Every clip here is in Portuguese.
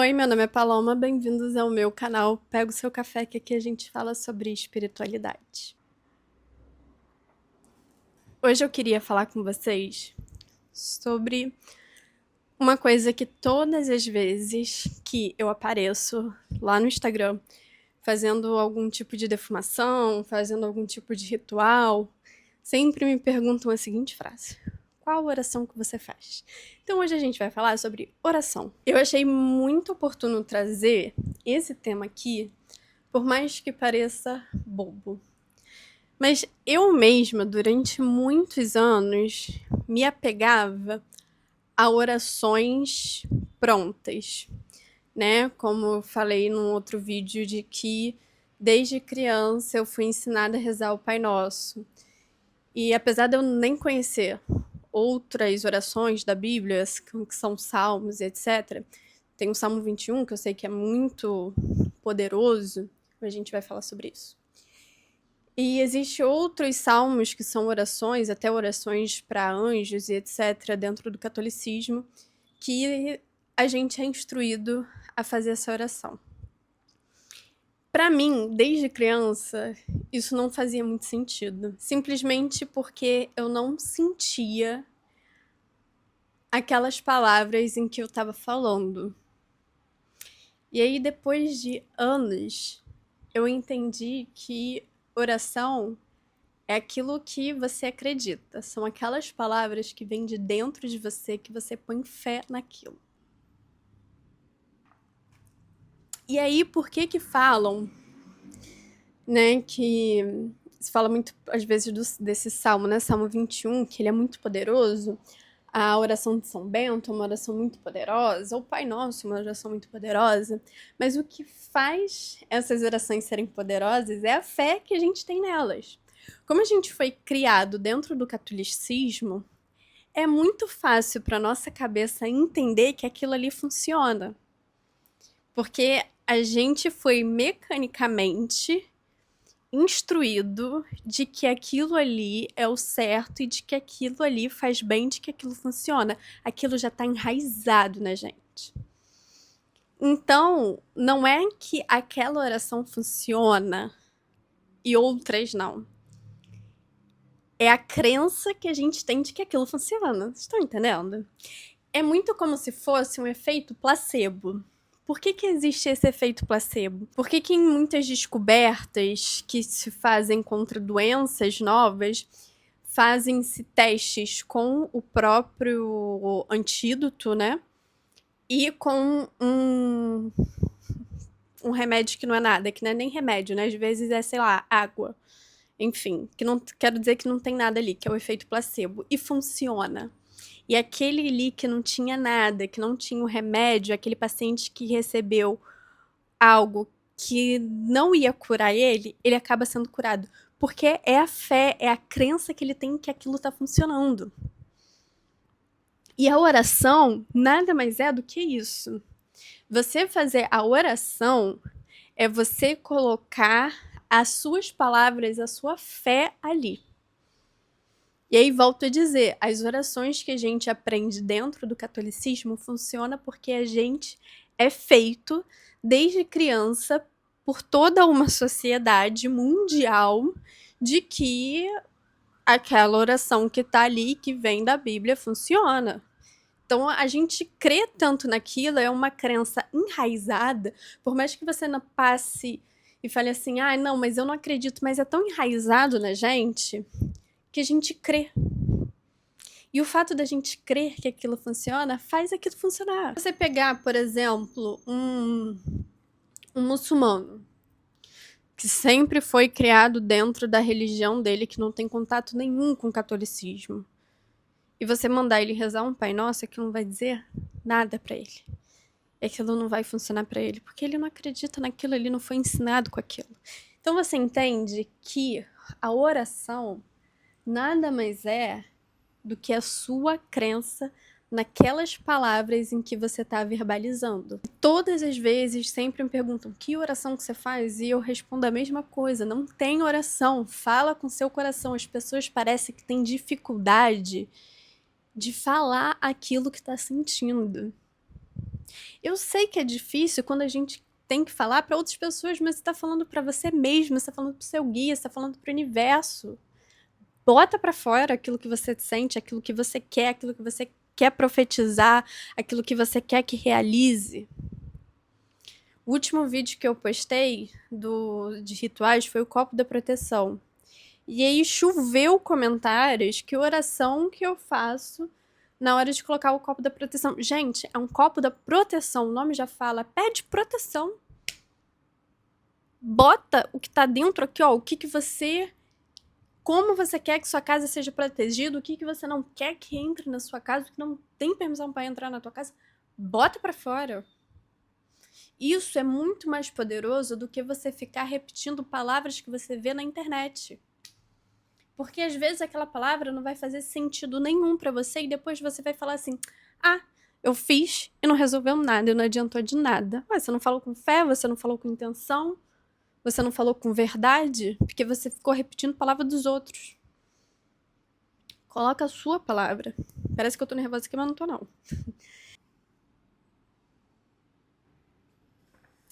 Oi, meu nome é Paloma, bem-vindos ao meu canal Pega o Seu Café, que aqui a gente fala sobre espiritualidade. Hoje eu queria falar com vocês sobre uma coisa que todas as vezes que eu apareço lá no Instagram fazendo algum tipo de defumação, fazendo algum tipo de ritual, sempre me perguntam a seguinte frase: qual oração que você faz? Então hoje a gente vai falar sobre oração. Eu achei muito oportuno trazer esse tema aqui, por mais que pareça bobo. Mas eu mesma, durante muitos anos, me apegava a orações prontas, né? Como eu falei num outro vídeo, de que desde criança eu fui ensinada a rezar o Pai Nosso. E apesar de eu nem conhecer outras orações da Bíblia, que são salmos e etc., tem o Salmo 21, que eu sei que é muito poderoso, a gente vai falar sobre isso. E existem outros salmos que são orações, até orações para anjos e etc., dentro do catolicismo, que a gente é instruído a fazer essa oração. Para mim, desde criança, isso não fazia muito sentido. Simplesmente porque eu não sentia aquelas palavras em que eu estava falando. E aí, depois de anos, eu entendi que oração é aquilo que você acredita. São aquelas palavras que vêm de dentro de você, que você põe fé naquilo. E aí, por que falam, né, que se fala muito, às vezes, desse salmo, né, Salmo 21, que ele é muito poderoso. A oração de São Bento é uma oração muito poderosa, o Pai Nosso é uma oração muito poderosa, mas o que faz essas orações serem poderosas é a fé que a gente tem nelas. Como a gente foi criado dentro do catolicismo, é muito fácil para nossa cabeça entender que aquilo ali funciona, porque a gente foi mecanicamente instruído de que aquilo ali é o certo e de que aquilo ali faz bem, de que aquilo funciona. Aquilo já está enraizado na gente. Então, não é que aquela oração funciona e outras não. É a crença que a gente tem de que aquilo funciona. Vocês estão entendendo? É muito como se fosse um efeito placebo. Por que existe esse efeito placebo? Por que em muitas descobertas que se fazem contra doenças novas, fazem-se testes com o próprio antídoto, né? E com um remédio que não é nada, que não é nem remédio, né? Às vezes é, sei lá, água. Enfim, que não quero dizer que não tem nada ali, que é o efeito placebo. E funciona. E aquele ali que não tinha nada, que não tinha o remédio, aquele paciente que recebeu algo que não ia curar ele acaba sendo curado. Porque é a fé, é a crença que ele tem que aquilo está funcionando. E a oração nada mais é do que isso. Você fazer a oração é você colocar as suas palavras, a sua fé ali. E aí, volto a dizer, as orações que a gente aprende dentro do catolicismo funcionam porque a gente é feito, desde criança, por toda uma sociedade mundial, de que aquela oração que tá ali, que vem da Bíblia, funciona. Então, a gente crê tanto naquilo, é uma crença enraizada, por mais que você não passe e fale assim, ah, não, mas eu não acredito, mas é tão enraizado na gente, que a gente crê. E o fato da gente crer que aquilo funciona faz aquilo funcionar. Você pegar, por exemplo, um muçulmano que sempre foi criado dentro da religião dele, que não tem contato nenhum com o catolicismo, e você mandar ele rezar um Pai Nosso, aquilo não vai dizer nada para ele. Aquilo não vai funcionar para ele, porque ele não acredita naquilo, ele não foi ensinado com aquilo. Então você entende que a oração nada mais é do que a sua crença naquelas palavras em que você está verbalizando. Todas as vezes sempre me perguntam que oração que você faz e eu respondo a mesma coisa, não tem oração, fala com seu coração. As pessoas parecem que têm dificuldade de falar aquilo que está sentindo. Eu sei que é difícil quando a gente tem que falar para outras pessoas, mas você tá falando para você mesmo, você tá falando pro seu guia, você tá falando pro universo. Bota para fora aquilo que você sente, aquilo que você quer, aquilo que você quer profetizar, aquilo que você quer que realize. O último vídeo que eu postei de rituais foi o copo da proteção. E aí choveu comentários que oração que eu faço na hora de colocar o copo da proteção. Gente, é um copo da proteção, o nome já fala, pede proteção. Bota o que tá dentro aqui, ó, o que você... Como você quer que sua casa seja protegida, o que você não quer que entre na sua casa, o que não tem permissão para entrar na tua casa, bota para fora. Isso é muito mais poderoso do que você ficar repetindo palavras que você vê na internet. Porque às vezes aquela palavra não vai fazer sentido nenhum para você e depois você vai falar assim, ah, eu fiz e não resolveu nada, não adiantou de nada. Ué, você não falou com fé, você não falou com intenção, você não falou com verdade, porque você ficou repetindo a palavra dos outros. Coloca a sua palavra. Parece que eu tô nervosa aqui, mas não tô não.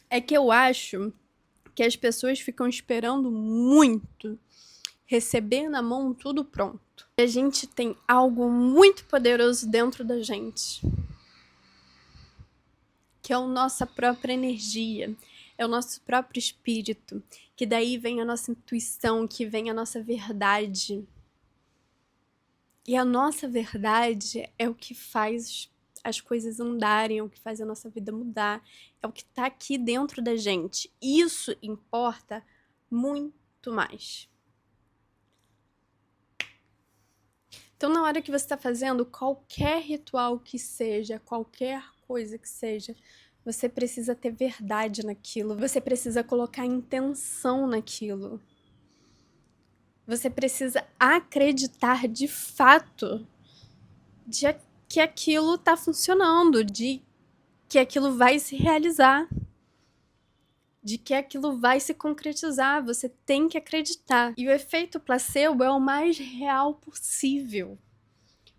É que eu acho que as pessoas ficam esperando muito receber na mão tudo pronto. A gente tem algo muito poderoso dentro da gente, que é a nossa própria energia, é o nosso próprio espírito, que daí vem a nossa intuição, que vem a nossa verdade. E a nossa verdade é o que faz as coisas andarem, é o que faz a nossa vida mudar, é o que tá aqui dentro da gente. Isso importa muito mais. Então, na hora que você está fazendo qualquer ritual que seja, qualquer coisa que seja, você precisa ter verdade naquilo, você precisa colocar intenção naquilo. Você precisa acreditar de fato de que aquilo está funcionando, de que aquilo vai se realizar, de que aquilo vai se concretizar. Você tem que acreditar. E o efeito placebo é o mais real possível.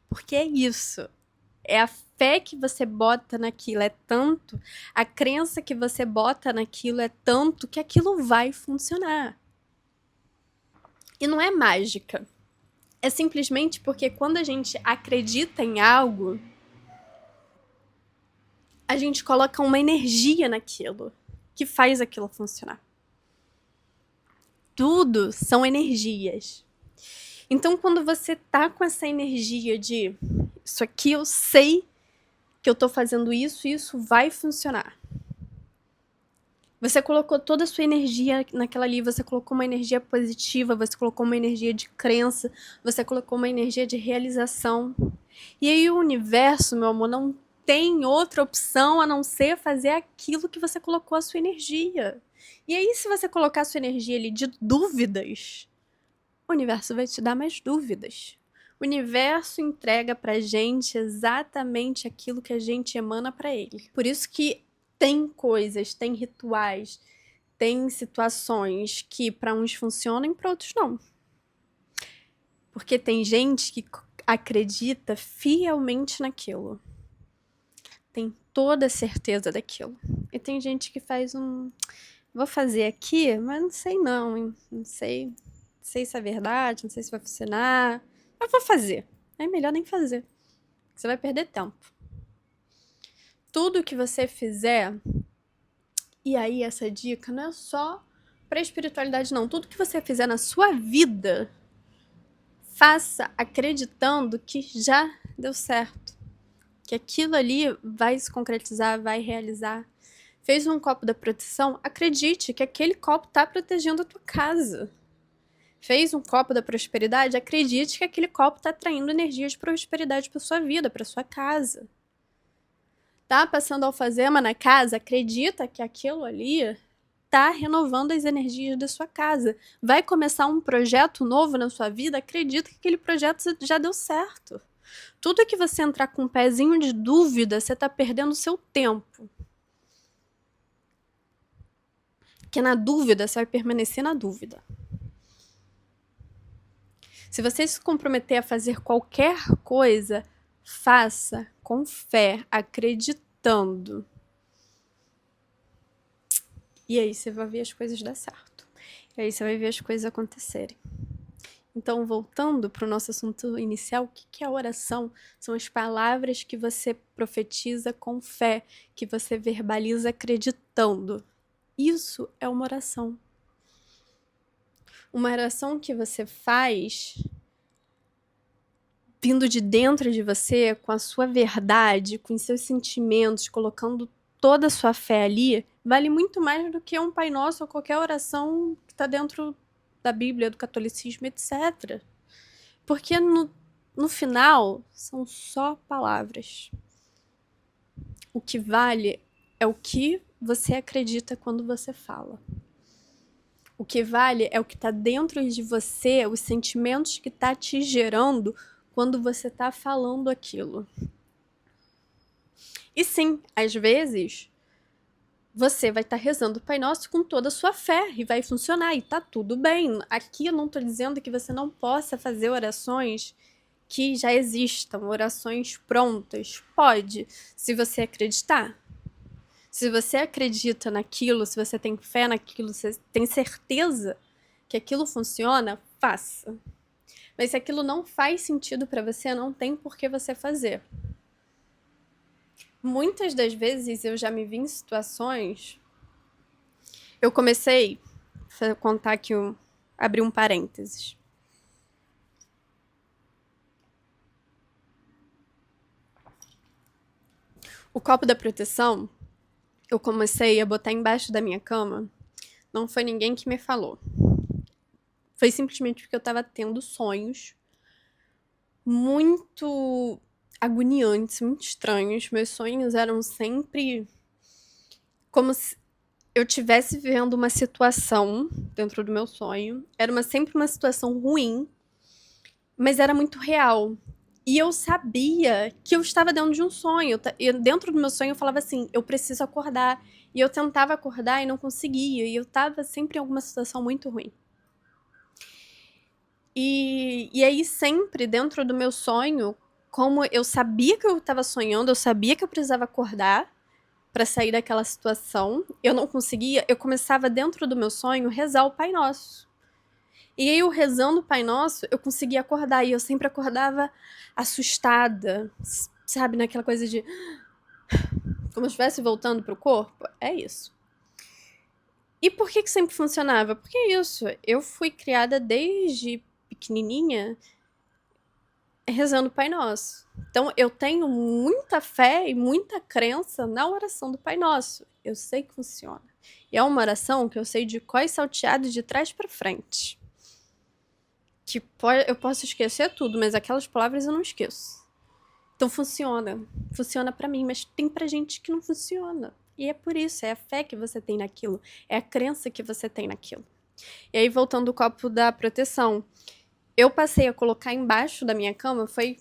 Porque é isso. É a fé que você bota naquilo, é tanto, a crença que você bota naquilo é tanto que aquilo vai funcionar. E não é mágica. É simplesmente porque quando a gente acredita em algo, a gente coloca uma energia naquilo que faz aquilo funcionar. Tudo são energias. Então, quando você tá com essa energia de isso aqui eu sei que eu tô fazendo isso e isso vai funcionar. Você colocou toda a sua energia naquela ali, você colocou uma energia positiva, você colocou uma energia de crença, você colocou uma energia de realização. E aí o universo, meu amor, não tem outra opção a não ser fazer aquilo que você colocou a sua energia. E aí se você colocar a sua energia ali de dúvidas, o universo vai te dar mais dúvidas. O universo entrega pra gente exatamente aquilo que a gente emana pra ele. Por isso que tem coisas, tem rituais, tem situações que para uns funcionam e para outros não. Porque tem gente que acredita fielmente naquilo. Tem toda a certeza daquilo. E tem gente que faz vou fazer aqui, mas não sei não, hein? Não sei se é verdade, não sei se vai funcionar. Mas vou fazer. É melhor nem fazer. Você vai perder tempo. Tudo que você fizer, e aí essa dica não é só para espiritualidade não, tudo que você fizer na sua vida, faça acreditando que já deu certo, que aquilo ali vai se concretizar, vai realizar. Fez um copo da proteção, acredite que aquele copo tá protegendo a tua casa. Fez um copo da prosperidade, acredite que aquele copo tá atraindo energia de prosperidade para sua vida, para sua casa. Tá passando alfazema na casa, acredita que aquilo ali tá renovando as energias da sua casa. Vai começar um projeto novo na sua vida, acredita que aquele projeto já deu certo. Tudo que você entrar com um pezinho de dúvida, você tá perdendo seu tempo. Porque na dúvida, você vai permanecer na dúvida. Se você se comprometer a fazer qualquer coisa, faça com fé, acreditando acreditando. E aí você vai ver as coisas dar certo. E aí você vai ver as coisas acontecerem. Então, voltando para o nosso assunto inicial, o que é a oração? São as palavras que você profetiza com fé, que você verbaliza acreditando. Isso é uma oração. Uma oração que você faz vindo de dentro de você, com a sua verdade, com os seus sentimentos, colocando toda a sua fé ali, vale muito mais do que um Pai Nosso ou qualquer oração que está dentro da Bíblia, do catolicismo, etc. Porque no final, são só palavras. O que vale é o que você acredita quando você fala. O que vale é o que está dentro de você, os sentimentos que está te gerando quando você está falando aquilo. E sim, às vezes, você vai estar rezando o Pai Nosso com toda a sua fé e vai funcionar e tá tudo bem. Aqui eu não estou dizendo que você não possa fazer orações que já existam, orações prontas. Pode, se você acreditar. Se você acredita naquilo, se você tem fé naquilo, se você tem certeza que aquilo funciona, faça. Mas se aquilo não faz sentido para você, não tem por que você fazer. Muitas das vezes eu já me vi em situações. Eu comecei a contar aqui, abrir um parênteses. O copo da proteção, eu comecei a botar embaixo da minha cama. Não foi ninguém que me falou. Foi simplesmente porque eu tava tendo sonhos muito agoniantes, muito estranhos. Meus sonhos eram sempre como se eu estivesse vivendo uma situação dentro do meu sonho. Era sempre uma situação ruim, mas era muito real. E eu sabia que eu estava dentro de um sonho. E dentro do meu sonho eu falava assim, eu preciso acordar. E eu tentava acordar e não conseguia. E eu estava sempre em alguma situação muito ruim. E aí sempre dentro do meu sonho, como eu sabia que eu estava sonhando, eu sabia que eu precisava acordar para sair daquela situação, eu não conseguia, eu começava dentro do meu sonho rezar o Pai Nosso. E aí eu rezando o Pai Nosso, eu conseguia acordar, e eu sempre acordava assustada, sabe, naquela coisa de como se estivesse voltando pro corpo. É isso. E por que sempre funcionava? Porque é isso, eu fui criada desde pequenininha rezando o Pai Nosso. Então eu tenho muita fé e muita crença na oração do Pai Nosso. Eu sei que funciona. E é uma oração que eu sei de cós salteados de trás para frente. Que eu posso esquecer tudo, mas aquelas palavras eu não esqueço. Então funciona. Funciona para mim, mas tem pra gente que não funciona. E é por isso, é a fé que você tem naquilo, é a crença que você tem naquilo. E aí voltando ao copo da proteção, eu passei a colocar embaixo da minha cama, foi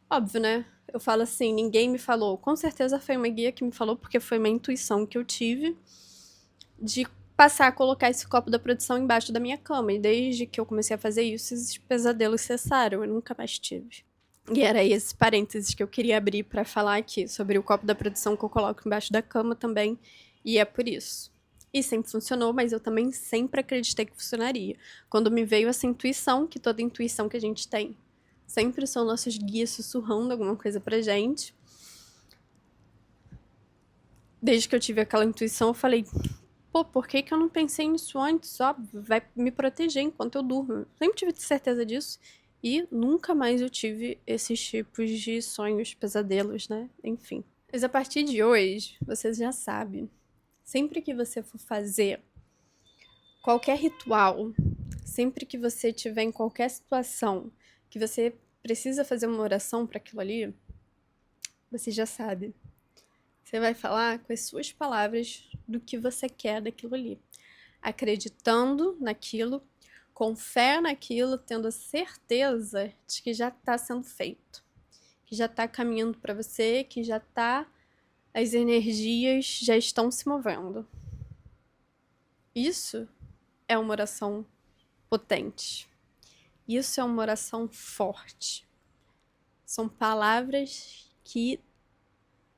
óbvio, né? Eu falo assim, ninguém me falou. Com certeza foi uma guia que me falou, porque foi uma intuição que eu tive de passar a colocar esse copo da proteção embaixo da minha cama. E desde que eu comecei a fazer isso, esses pesadelos cessaram. Eu nunca mais tive. E era esse parênteses que eu queria abrir para falar aqui, sobre o copo da proteção que eu coloco embaixo da cama também. E é por isso. E sempre funcionou, mas eu também sempre acreditei que funcionaria. Quando me veio essa intuição, que toda intuição que a gente tem sempre são nossos guias sussurrando alguma coisa pra gente. Desde que eu tive aquela intuição, eu falei, pô, por que eu não pensei nisso antes? Óbvio, vai me proteger enquanto eu durmo. Eu sempre tive certeza disso. E nunca mais eu tive esses tipos de sonhos, pesadelos, né? Enfim. Mas a partir de hoje, você já sabe. Sempre que você for fazer qualquer ritual, sempre que você estiver em qualquer situação que você precisa fazer uma oração para aquilo ali, você já sabe. Você vai falar com as suas palavras do que você quer daquilo ali. Acreditando naquilo, com fé naquilo, tendo a certeza de que já está sendo feito. Que já está caminhando para você, que já está... As energias já estão se movendo. Isso é uma oração potente. Isso é uma oração forte. São palavras que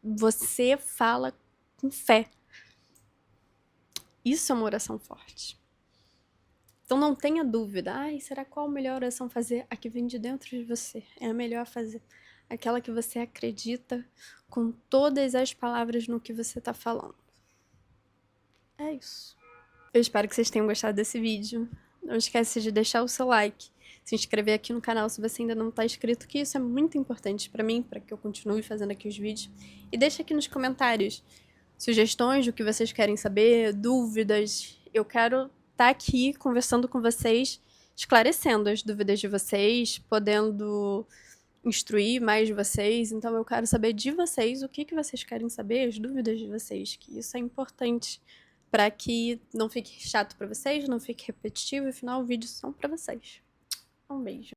você fala com fé. Isso é uma oração forte. Então não tenha dúvida. Ai, será qual a melhor oração fazer? A que vem de dentro de você. É a melhor fazer. Aquela que você acredita com todas as palavras no que você tá falando. É isso. Eu espero que vocês tenham gostado desse vídeo. Não esquece de deixar o seu like, se inscrever aqui no canal se você ainda não tá inscrito, que isso é muito importante pra mim, pra que eu continue fazendo aqui os vídeos. E deixa aqui nos comentários sugestões do que vocês querem saber, dúvidas. Eu quero estar aqui conversando com vocês, esclarecendo as dúvidas de vocês, podendo instruir mais vocês. Então eu quero saber de vocês o que vocês querem saber, as dúvidas de vocês, que isso é importante para que não fique chato para vocês, não fique repetitivo, afinal, os vídeos são para vocês. Um beijo.